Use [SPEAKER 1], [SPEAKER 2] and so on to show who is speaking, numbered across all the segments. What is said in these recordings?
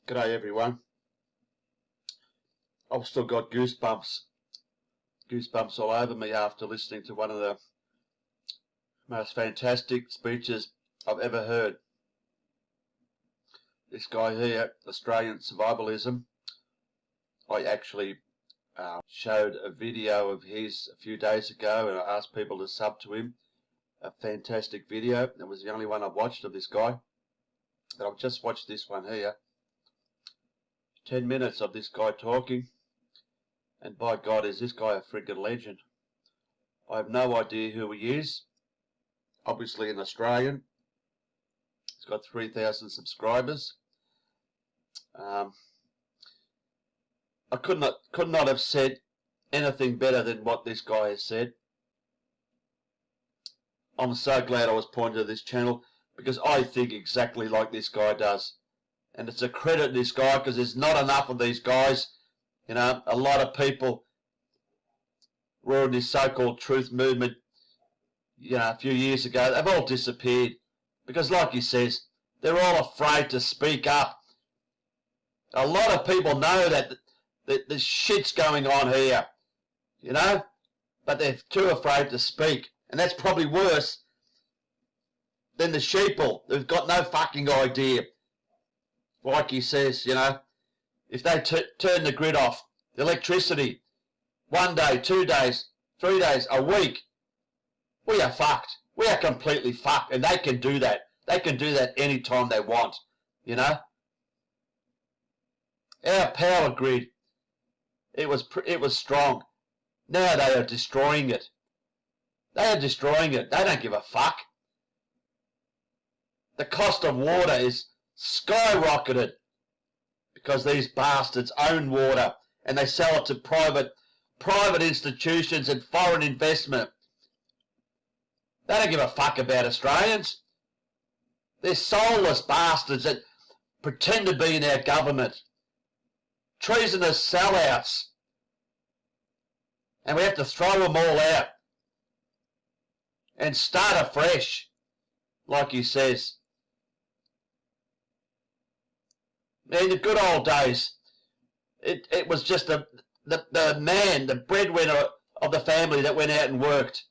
[SPEAKER 1] G'day everyone. I've still got goosebumps all over me after listening to one of the most fantastic speeches I've ever heard. This guy here, Australian Survivalism, I actually showed a video of his a few days ago and I asked people to sub to him. A fantastic video. It was the only one I watched of this guy. But I've just watched this one here. 10 minutes of this guy talking, and by God, is this guy a friggin' legend. I have no idea who he is. Obviously an Australian. He's got 3,000 subscribers. I could not have said anything better than what this guy has said. I'm so glad I was pointed to this channel, because I think exactly like this guy does. And it's a credit to this guy, because there's not enough of these guys. You know, a lot of people were in this so-called truth movement, you know, a few years ago. They've all disappeared. Because like he says, they're all afraid to speak up. A lot of people know that the shit's going on here, you know, but they're too afraid to speak. And that's probably worse than the sheeple who've got no fucking idea. Like he says, you know, if they turn the grid off, the electricity, 1 day, 2 days, 3 days, a week, we are fucked. We are completely fucked, and they can do that. They can do that anytime they want, you know. Our power grid, it was strong. Now they are destroying it. They are destroying it. They don't give a fuck. The cost of water is skyrocketed because these bastards own water and they sell it to private institutions and foreign investment. They don't give a fuck about Australians. They're soulless bastards that pretend to be in our government. Treasonous sellouts. And we have to throw them all out and start afresh, like he says. In the good old days, it was just the man, the breadwinner of the family that went out and worked,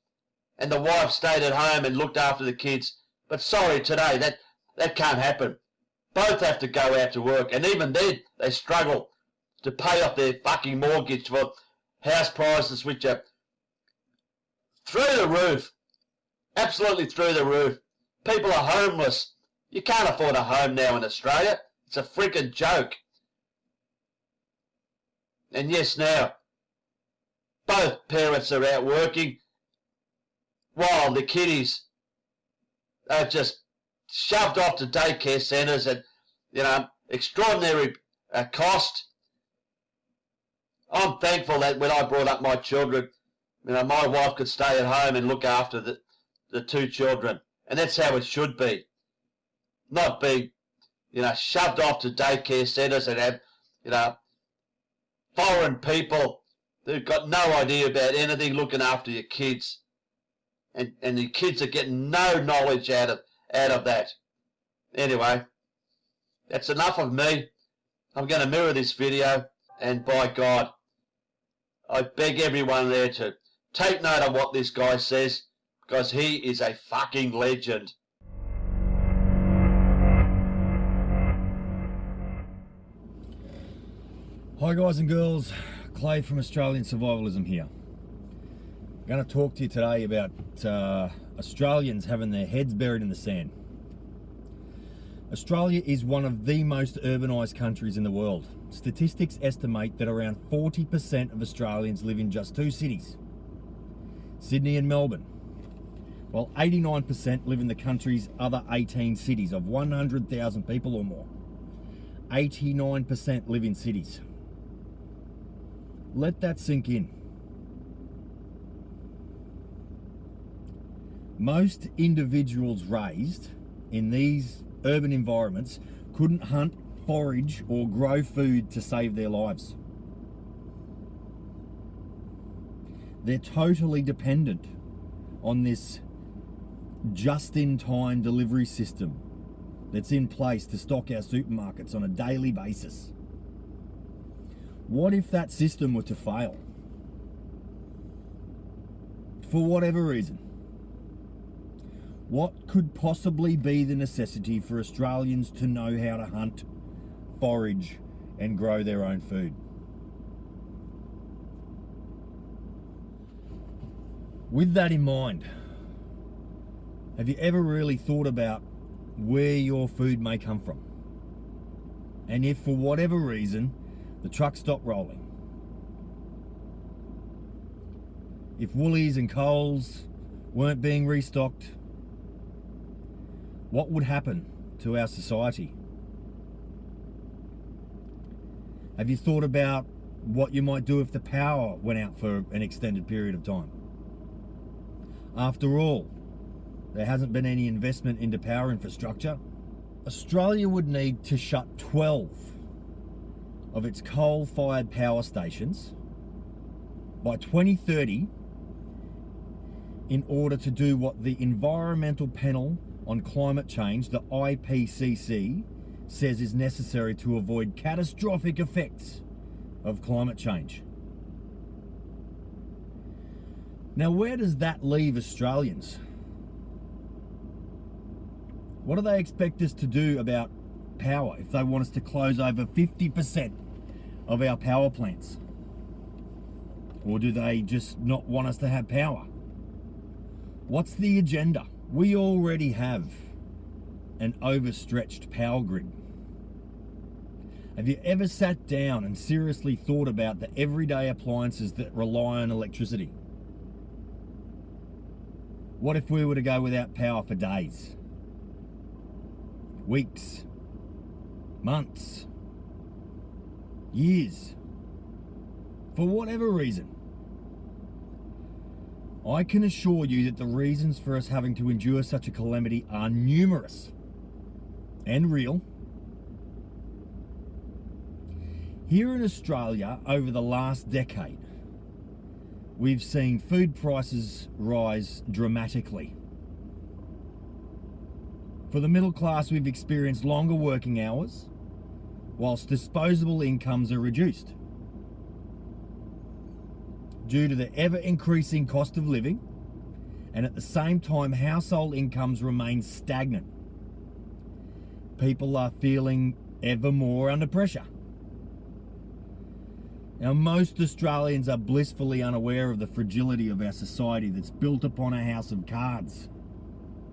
[SPEAKER 1] and the wife stayed at home and looked after the kids. But sorry, today that can't happen. Both have to go out to work, and even then they struggle to pay off their fucking mortgage for house prices which are through the roof, absolutely through the roof. People are homeless. You can't afford a home now in Australia. It's a freaking joke. And yes, now, both parents are out working while the kiddies are just shoved off to daycare centres at, you know, extraordinary cost. I'm thankful that when I brought up my children, you know, my wife could stay at home and look after the 2 children. And that's how it should be. Not be, you know, shoved off to daycare centres and have, you know, foreign people who've got no idea about anything looking after your kids. And the kids are getting no knowledge out of that. Anyway, that's enough of me. I'm going to mirror this video, and by God, I beg everyone there to take note of what this guy says, because he is a fucking legend.
[SPEAKER 2] Hi guys and girls, Clay from Australian Survivalism here. I'm going to talk to you today about Australians having their heads buried in the sand. Australia is one of the most urbanised countries in the world. Statistics estimate that around 40% of Australians live in just 2 cities, Sydney and Melbourne, while 89% live in the country's other 18 cities of 100,000 people or more. 89% live in cities. Let that sink in. Most individuals raised in these urban environments couldn't hunt, forage or grow food to save their lives. They're totally dependent on this just-in-time delivery system that's in place to stock our supermarkets on a daily basis. What if that system were to fail? For whatever reason. What could possibly be the necessity for Australians to know how to hunt, forage, and grow their own food? With that in mind, have you ever really thought about where your food may come from? And if for whatever reason the trucks stop rolling, if Woolies and Coles weren't being restocked, what would happen to our society? Have you thought about what you might do if the power went out for an extended period of time? After all, there hasn't been any investment into power infrastructure. Australia would need to shut 12 of its coal-fired power stations by 2030 in order to do what the Environmental Panel on Climate Change, the IPCC, says is necessary to avoid catastrophic effects of climate change. Now, where does that leave Australians? What do they expect us to do about power if they want us to close over 50% of our power plants? Or do they just not want us to have power? What's the agenda? We already have an overstretched power grid. Have you ever sat down and seriously thought about the everyday appliances that rely on electricity? What if we were to go without power for days, weeks, months, years, for whatever reason? I can assure you that the reasons for us having to endure such a calamity are numerous and real. Here in Australia, over the last decade, we've seen food prices rise dramatically. For the middle class, we've experienced longer working hours, whilst disposable incomes are reduced. Due to the ever-increasing cost of living, and at the same time household incomes remain stagnant. People are feeling ever more under pressure. Now, most Australians are blissfully unaware of the fragility of our society that's built upon a house of cards.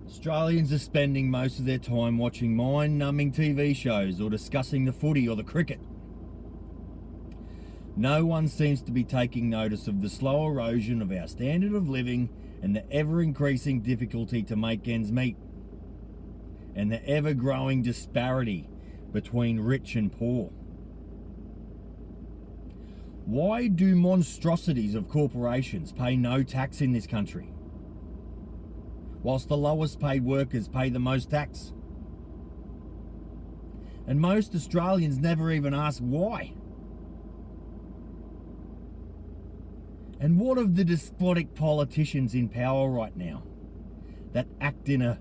[SPEAKER 2] Australians are spending most of their time watching mind-numbing TV shows or discussing the footy or the cricket. No one seems to be taking notice of the slow erosion of our standard of living and the ever-increasing difficulty to make ends meet, and the ever-growing disparity between rich and poor. Why do monstrosities of corporations pay no tax in this country, whilst the lowest paid workers pay the most tax? And most Australians never even ask why. And what of the despotic politicians in power right now that act in a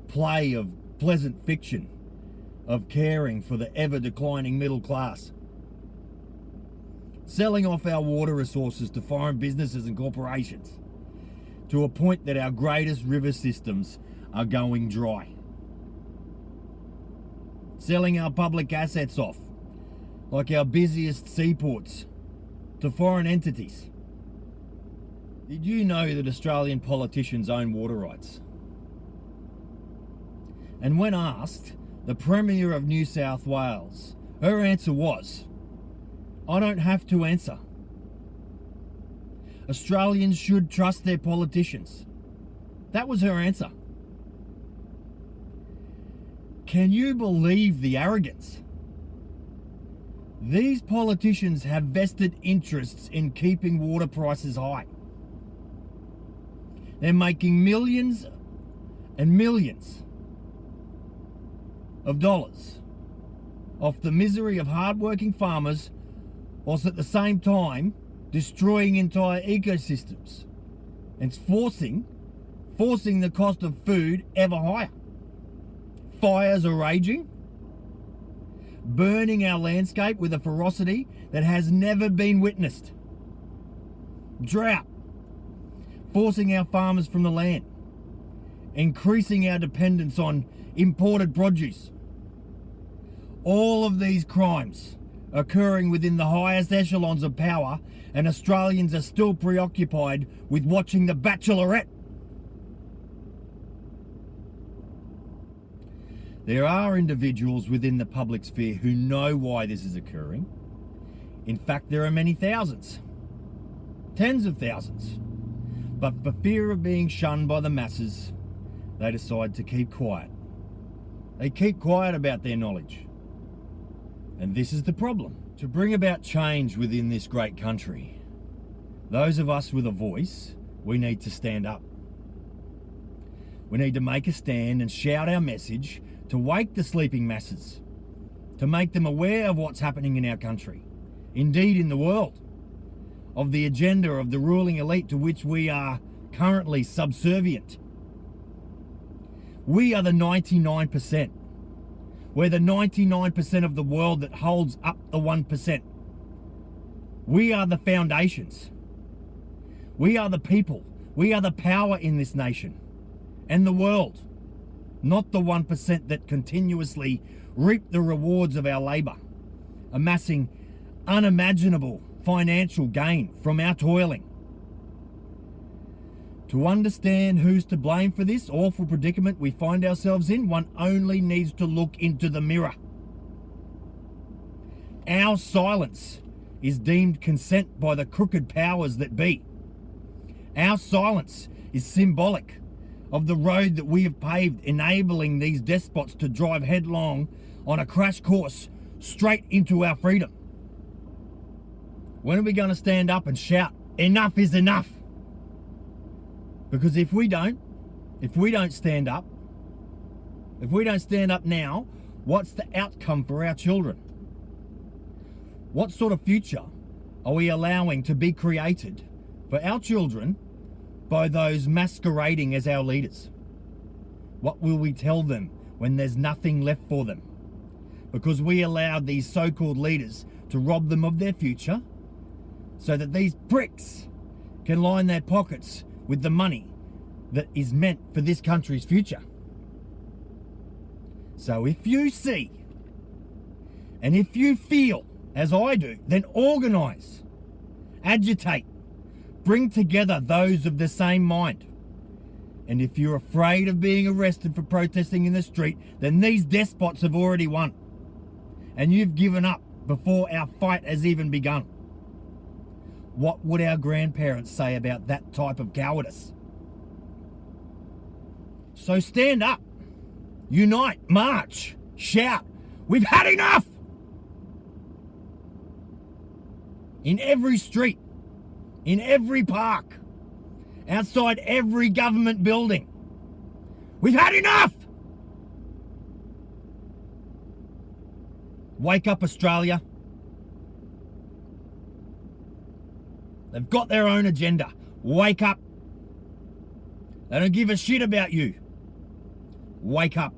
[SPEAKER 2] play of pleasant fiction of caring for the ever-declining middle class, selling off our water resources to foreign businesses and corporations to a point that our greatest river systems are going dry, selling our public assets off, like our busiest seaports, to foreign entities? Did you know that Australian politicians own water rights? And when asked, the Premier of New South Wales, her answer was, "I don't have to answer. Australians should trust their politicians." That was her answer. Can you believe the arrogance? These politicians have vested interests in keeping water prices high. They're making millions and millions of dollars off the misery of hard-working farmers, whilst at the same time destroying entire ecosystems and forcing the cost of food ever higher. fires are raging, burning our landscape with a ferocity that has never been witnessed. Drought, forcing our farmers from the land, increasing our dependence on imported produce. All of these crimes occurring within the highest echelons of power, and Australians are still preoccupied with watching The Bachelorette. There are individuals within the public sphere who know why this is occurring. In fact, there are many thousands, tens of thousands. But for fear of being shunned by the masses, they decide to keep quiet. They keep quiet about their knowledge. And this is the problem. To bring about change within this great country, those of us with a voice, we need to stand up. We need to make a stand and shout our message to wake the sleeping masses, to make them aware of what's happening in our country, indeed in the world, of the agenda of the ruling elite to which we are currently subservient. We are the 99%. We're the 99% of the world that holds up the 1%. We are the foundations. We are the people. We are the power in this nation and the world, not the 1% that continuously reap the rewards of our labour, amassing unimaginable financial gain from our toiling. To understand who's to blame for this awful predicament we find ourselves in, one only needs to look into the mirror. Our silence is deemed consent by the crooked powers that be. Our silence is symbolic of the road that we have paved, enabling these despots to drive headlong on a crash course straight into our freedom. When are we going to stand up and shout, enough is enough? Because if we don't stand up now, what's the outcome for our children? What sort of future are we allowing to be created for our children by those masquerading as our leaders? What will we tell them when there's nothing left for them? Because we allowed these so-called leaders to rob them of their future so that these pricks can line their pockets with the money that is meant for this country's future. So if you see, and if you feel, as I do, then organise, agitate, bring together those of the same mind. And if you're afraid of being arrested for protesting in the street, then these despots have already won. And you've given up before our fight has even begun. What would our grandparents say about that type of cowardice? So stand up, unite, march, shout, we've had enough! In every street, in every park, outside every government building, we've had enough! Wake up, Australia. They've got their own agenda. Wake up. They don't give a shit about you. Wake up.